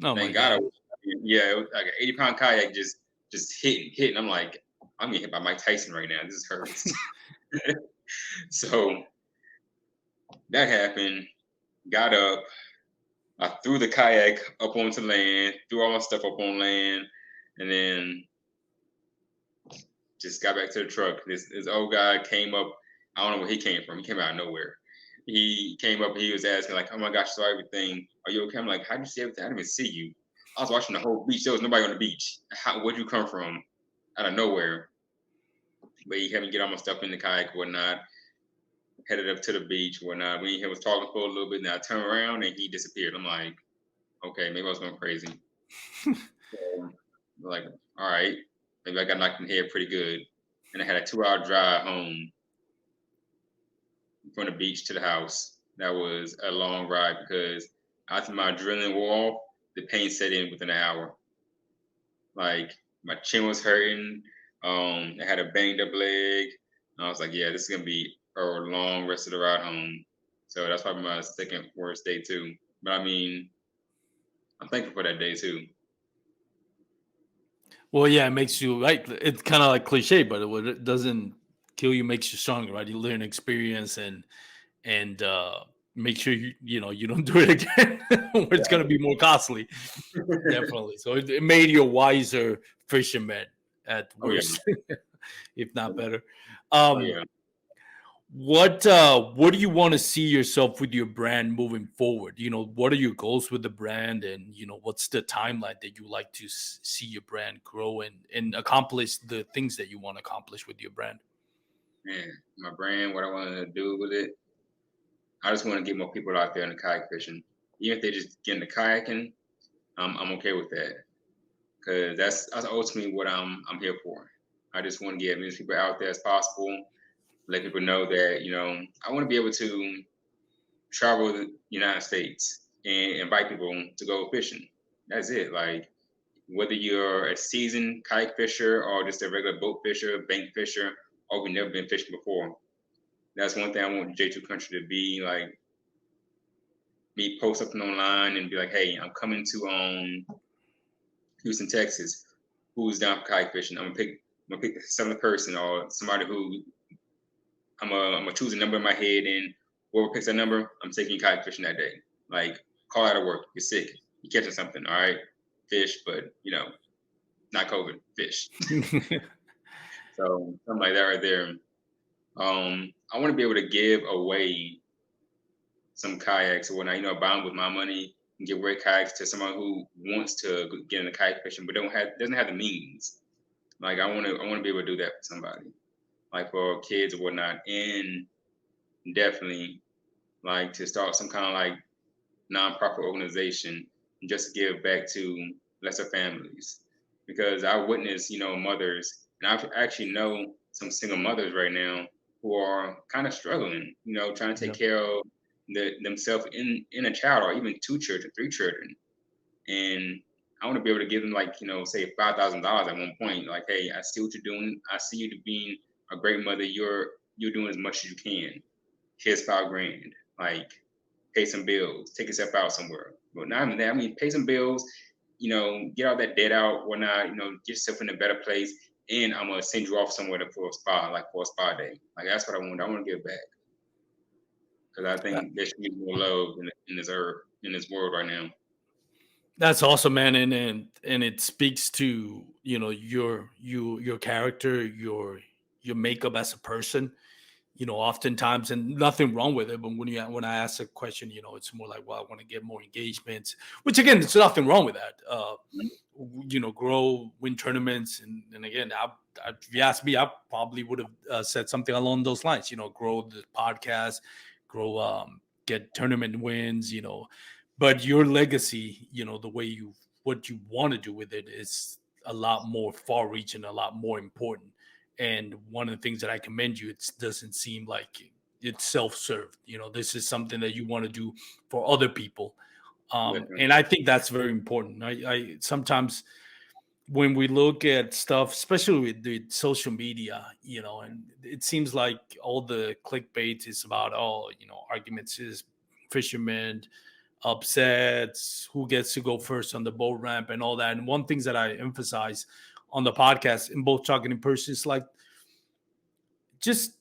Oh Thank my God. God. It was like an 80-pound kayak just hitting. I'm like, I'm getting hit by Mike Tyson right now. This hurts. So that happened. Got up. I threw the kayak up onto land, threw all my stuff up on land, and then just got back to the truck. This old guy came up. I don't know where he came from. He came out of nowhere. He came up and he was asking, like, oh my gosh, saw everything. Are you okay? I'm like, how'd you see everything? I didn't even see you. I was watching the whole beach. There was nobody on the beach. Where'd you come from? Out of nowhere. But he had me get all my stuff in the kayak or whatnot. Headed up to the beach or whatnot. We was talking for a little bit. Then I turned around and he disappeared. I'm like, okay, maybe I was going crazy. So, like, all right, maybe I got knocked in the head pretty good. And I had a 2-hour drive home from the beach to the house. That was a long ride because after my adrenaline wore off, the pain set in within an hour. Like my chin was hurting. I had a banged up leg. I was like, yeah, this is gonna be a long rest of the ride home. So that's probably my second worst day too. But I mean, I'm thankful for that day too. Well, yeah, it makes you right. It's kind of like cliche, but what it doesn't kill you makes you stronger, right? You learn experience and make sure you don't do it again, where it's going to be more costly. Definitely. So it made you a wiser fisherman at Oh yeah. worst, if not better. Oh Um, yeah. What do you want to see yourself with your brand moving forward? What are your goals with the brand, and what's the timeline that you like to see your brand grow and accomplish the things that you want to accomplish with your brand? Man, my brand, what I want to do with it, I just want to get more people out there in the kayak fishing. Even if they just get into kayaking, I'm okay with that because that's ultimately what I'm here for. I just want to get as many people out there as possible. Let people know that I want to be able to travel the United States and invite people to go fishing. That's it. Like whether you're a seasoned kayak fisher or just a regular boat fisher, bank fisher, or we've never been fishing before. That's one thing I want J2Country to be like. Me post something online and be like, "Hey, I'm coming to Houston, Texas. Who's down for kayak fishing? I'm gonna pick some person or somebody who I'm gonna choose a number in my head, and whoever picks that number, I'm taking kayak fishing that day. Like call out of work, you're sick, you catching something, all right, fish, but not COVID, fish. So something like that right there. I want to be able to give away some kayaks or whatnot. Buy them with my money and give away kayaks to someone who wants to get into kayak fishing but doesn't have the means. Like I want to be able to do that for somebody, like for kids or whatnot, and definitely like to start some kind of like nonprofit organization just to give back to lesser families because I witness mothers, and I actually know some single mothers right now who are kind of struggling, trying to take Yeah. care of themselves in a child or even two children, three children, and I want to be able to give them like say $5,000 at one point. Like, hey, I see what you're doing. I see you being a great mother. You're doing as much as you can. Here's 5 grand. Like, pay some bills, take yourself out somewhere. But not even that. I mean, pay some bills. Get all that debt out, whatnot. Get yourself in a better place. And I'm gonna send you off somewhere for a spa, like for a spa day. Like that's what I want. I want to give back because I think there should be more love in this earth, in this world right now. That's awesome, man, and it speaks to your character, your makeup as a person. Oftentimes, and nothing wrong with it, but when I ask a question, it's more like, well, I want to get more engagements, which again, there's nothing wrong with that. Mhm. Grow, win tournaments, and again, if you ask me, I probably would have said something along those lines. Grow the podcast, grow, get tournament wins. But your legacy, the way what you want to do with it is a lot more far-reaching, a lot more important. And one of the things that I commend you, it doesn't seem like it's self-served. This is something that you want to do for other people, Definitely. and I think that's very important. I sometimes when we look at stuff, especially with the social media, and it seems like all the clickbait is about arguments is fishermen upsets, who gets to go first on the boat ramp and all that. And one things that I emphasize on the podcast in both talking in person is like just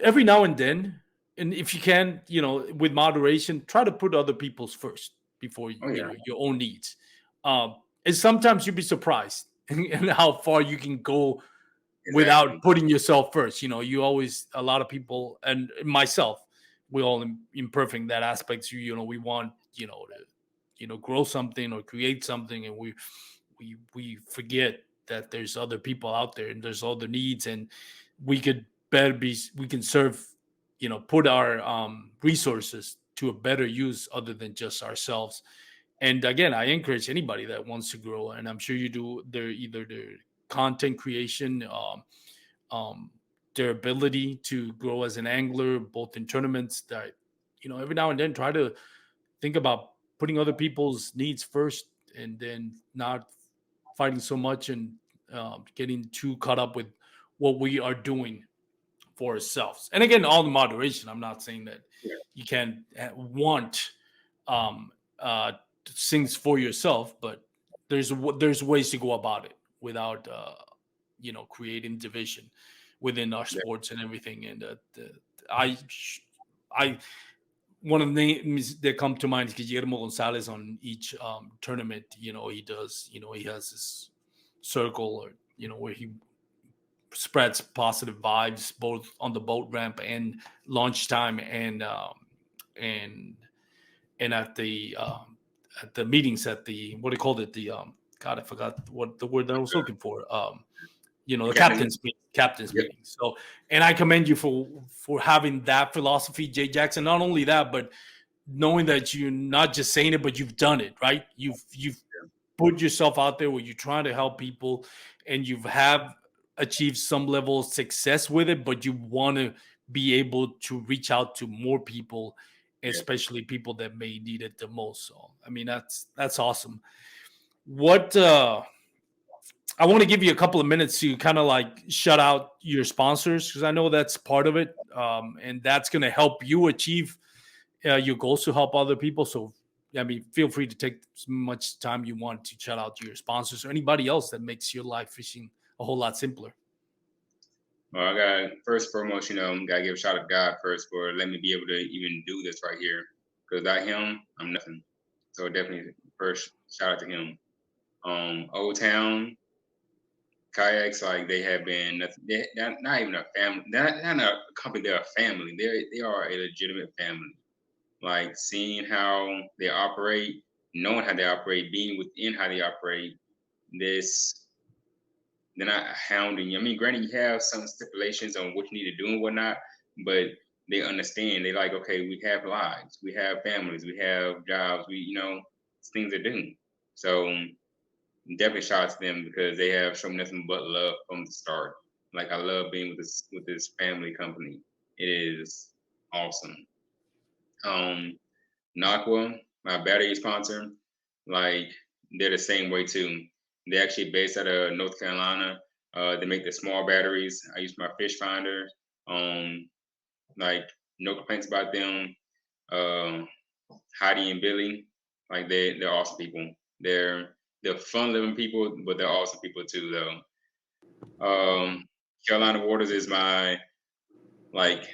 every now and then, and if you can, with moderation, try to put other people's first before Oh yeah, your own needs. And sometimes you'd be surprised and how far you can go without exactly. putting yourself first. You always, a lot of people and myself, we all imperfect in that aspect. We want to grow something or create something, and we forget that there's other people out there and there's other needs, and we can serve, put our resources to a better use other than just ourselves. And again, I encourage anybody that wants to grow, and I'm sure you do, their content creation, um, their ability to grow as an angler, both in tournaments, that every now and then try to think about putting other people's needs first, and then not fighting so much and getting too caught up with what we are doing for ourselves. And again, all the moderation. I'm not saying that Yeah, you can't want um, things for yourself, but there's ways to go about it without creating division within our yeah. sports and everything. And I I one of the names that come to mind is Guillermo Gonzalez. On each tournament, he does, he has this circle, or where he spreads positive vibes both on the boat ramp and launch time and and at the meetings at the what do you call it the God, I forgot what the word that I was looking for. The Captain. captain's Yep. meeting. So, and I commend you for having that philosophy, Jay Jackson. Not only that, but knowing that you're not just saying it, but you've done it, right? You've put yourself out there where you're trying to help people, and you have achieved some level of success with it, but you want to be able to reach out to more people, Yeah. especially people that may need it the most. So, I mean, that's awesome. What I want to give you a couple of minutes to kind of like shut out your sponsors because I know that's part of it, and that's going to help you achieve your goals to help other people. So, I mean, feel free to take as much time you want to shout out to your sponsors or anybody else that makes your life fishing a whole lot simpler. Well, I got first and foremost, gotta give a shout out to God first for letting me be able to even do this right here. Because without him, I'm nothing. So definitely first shout out to him. Old Town, Kayaks, like they have been they're not even a family, not a company, they're a family. They are a legitimate family. Like seeing how they operate, knowing how they operate, being within how they operate, this they're not hounding you. I mean, granted, you have some stipulations on what you need to do and whatnot, but they understand. They like, okay, we have lives, we have families, we have jobs, it's things to do. So definitely shout out to them because they have shown nothing but love from the start. Like I love being with this family company. It is awesome. Nakwa, my battery sponsor, like they're the same way too. They're actually based out of North Carolina. They make the small batteries. I use my fish finder. Like no complaints about them. Uh, Heidi and Billy, like they're awesome people. They're fun living people, but they're awesome people too though. Carolina Waters is my like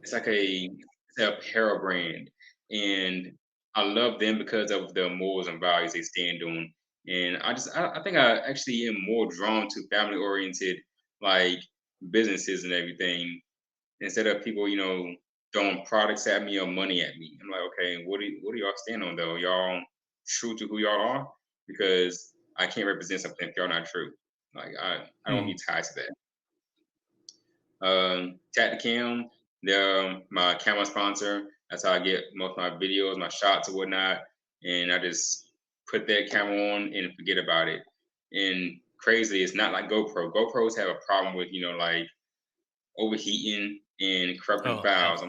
it's like it's a apparel brand, and I love them because of the morals and values they stand on. And I think I actually am more drawn to family oriented like businesses and everything instead of people throwing products at me or money at me. I'm like, okay, what do y'all stand on though? Y'all true to who y'all are? Because I can't represent something if y'all not true. Like I don't want to be tied to that. Tacticam, they're my camera sponsor. That's how I get most of my videos, my shots, or whatnot. And I just put that camera on and forget about it. And crazy, it's not like GoPro. GoPros have a problem with like overheating and corrupting Oh, yeah. files.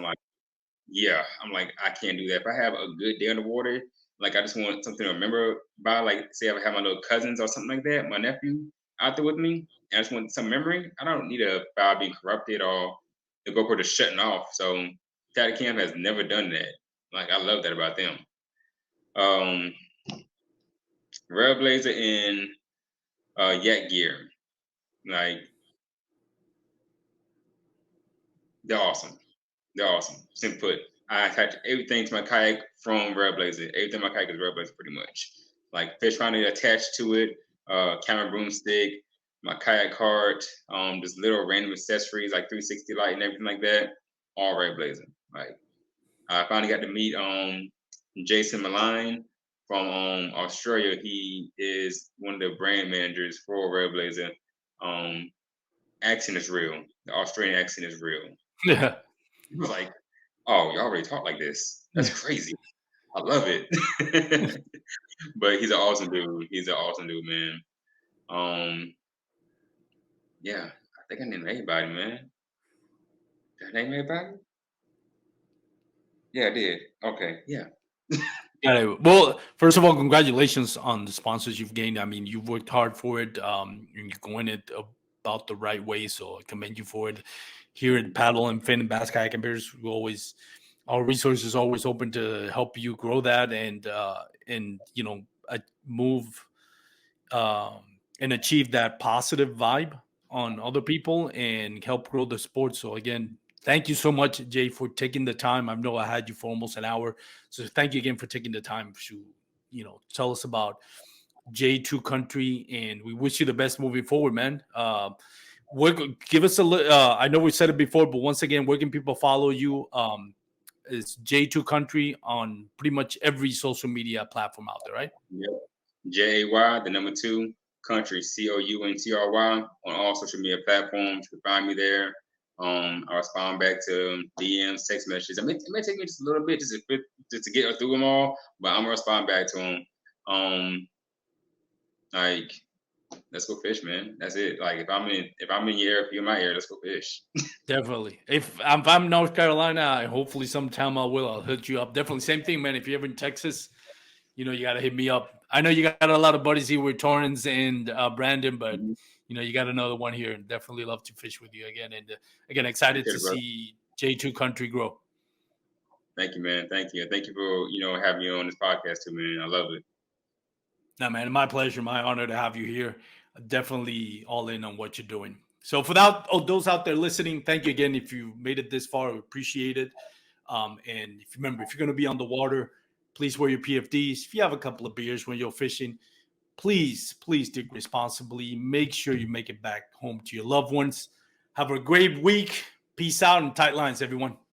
Yeah, I'm like, I can't do that. If I have a good day on the water, like I just want something to remember by, like say if I have my little cousins or something like that, my nephew out there with me, and I just want some memory. I don't need a file being corrupted or the GoPro just shutting off. So Tadicam has never done that. Like I love that about them. Um Railblazer and Yak Gear. Like they're awesome. They're awesome. Simply put, I attach everything to my kayak from Railblazer. Everything my kayak is Railblazer pretty much. Like fish finder attached to it, camera broomstick, my kayak cart, just little random accessories like 360 light and everything like that. All Railblazer. Like I finally got to meet Jason Maline from Australia. He is one of the brand managers for Railblazer. Accent is real. The Australian accent is real. Yeah. He was like, oh, you already talk like this. That's crazy. I love it. But he's an awesome dude. He's an awesome dude, man. Um, yeah, I think I named everybody, man. Did I name everybody? Yeah, I did. Okay, yeah. Yeah. Well, first of all, congratulations on the sponsors you've gained. I mean, you've worked hard for it, and you're going it about the right way. So I commend you for it. Here at Paddle and Fin and Bass Kayak and Bears, we always our resources are always open to help you grow that and move and achieve that positive vibe on other people and help grow the sport. So again, thank you so much, Jay, for taking the time. I know I had you for almost an hour, so thank you again for taking the time to tell us about J2 Country, and we wish you the best moving forward, man. Give us I know we said it before, but once again, where can people follow you? It's Jay2Country on pretty much every social media platform out there, right? Yep. JAY, the number 2, country, COUNTRY, on all social media platforms. You can find me there. I respond back to DMs, text messages. It may take me just a little bit just to get through them all, but I'm gonna respond back to them. Like, let's go fish, man. That's it. Like, if I'm in your area, if you're in my area, let's go fish. Definitely. If I'm North Carolina, hopefully sometime I'll hit you up. Definitely, same thing, man. If you're ever in Texas, you got to hit me up. I know you got a lot of buddies here with Torrance and Brandon, but Mhm. you got another one here, and definitely love to fish with you again. And again, excited Appreciate to it, brother. see Jay2Country grow. Thank you, man. Thank you. Thank you for having me on this podcast too, man. I love it. No, man, my pleasure, my honor to have you here. Definitely all in on what you're doing. So for those out there listening, thank you again. If you made it this far, we appreciate it. And if you're going to be on the water, please wear your PFDs. If you have a couple of beers when you're fishing, please dig responsibly. Make sure you make it back home to your loved ones. Have a great week. Peace out and tight lines, everyone.